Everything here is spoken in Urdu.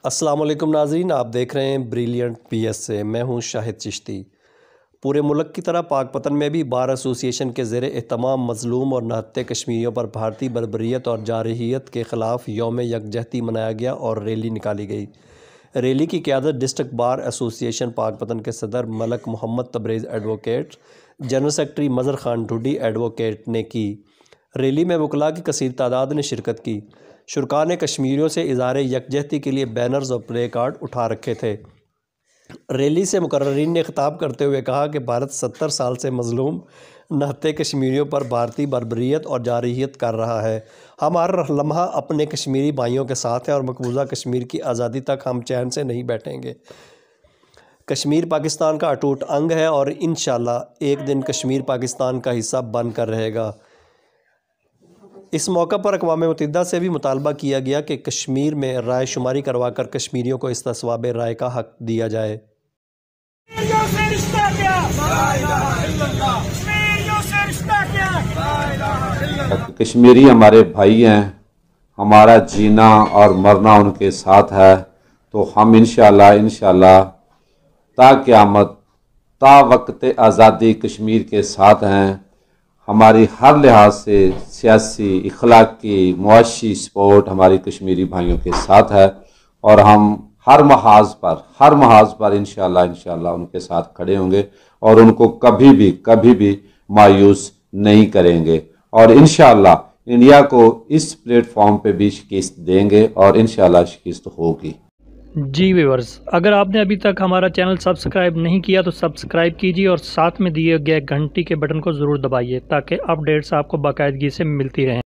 السلام علیکم ناظرین، آپ دیکھ رہے ہیں بریلینٹ پی ایس سے۔ میں ہوں شاہد چشتی۔ پورے ملک کی طرح پاک پتن میں بھی بار ایسوسی ایشن کے زیر اہتمام مظلوم اور نہتے کشمیریوں پر بھارتی بربریت اور جارحیت کے خلاف یوم یکجہتی منایا گیا اور ریلی نکالی گئی۔ ریلی کی قیادت ڈسٹرکٹ بار ایسوسی ایشن پاک پتن کے صدر ملک محمد تبریز ایڈوکیٹ، جنرل سیکرٹری مظہر خان ڈھوڈی ایڈوکیٹ نے کی۔ ریلی میں وکلاء کی کثیر تعداد نے شرکت کی۔ شرکاء نے کشمیریوں سے اظہار یکجہتی کے لیے بینرز اور پلے کارڈ اٹھا رکھے تھے۔ ریلی سے مقررین نے خطاب کرتے ہوئے کہا کہ بھارت 70 سال سے مظلوم نہتے کشمیریوں پر بھارتی بربریت اور جارحیت کر رہا ہے۔ ہم ہر لمحہ اپنے کشمیری بھائیوں کے ساتھ ہیں اور مقبوضہ کشمیر کی آزادی تک ہم چین سے نہیں بیٹھیں گے۔ کشمیر پاکستان کا اٹوٹ انگ ہے اور انشاءاللہ ایک دن کشمیر پاکستان کا حصہ بن کر رہے گا۔ اس موقع پر اقوام متحدہ سے بھی مطالبہ کیا گیا کہ کشمیر میں رائے شماری کروا کر کشمیریوں کو استصواب رائے کا حق دیا جائے۔ کشمیری ہمارے بھائی ہیں، ہمارا جینا اور مرنا ان کے ساتھ ہے، تو ہم انشاءاللہ تا قیامت تا وقت آزادی کشمیر کے ساتھ ہیں۔ ہماری ہر لحاظ سے سیاسی، اخلاقی، معاشی سپورٹ ہماری کشمیری بھائیوں کے ساتھ ہے اور ہم ہر محاذ پر انشاءاللہ ان کے ساتھ کھڑے ہوں گے اور ان کو کبھی بھی مایوس نہیں کریں گے، اور انشاءاللہ انڈیا کو اس پلیٹ فارم پہ بھی شکست دیں گے اور انشاءاللہ شکست ہوگی۔ جی ویورز، اگر آپ نے ابھی تک ہمارا چینل سبسکرائب نہیں کیا تو سبسکرائب کیجیے اور ساتھ میں دیے گئے گھنٹی کے بٹن کو ضرور دبائیے تاکہ اپڈیٹس آپ کو باقاعدگی سے ملتی رہیں۔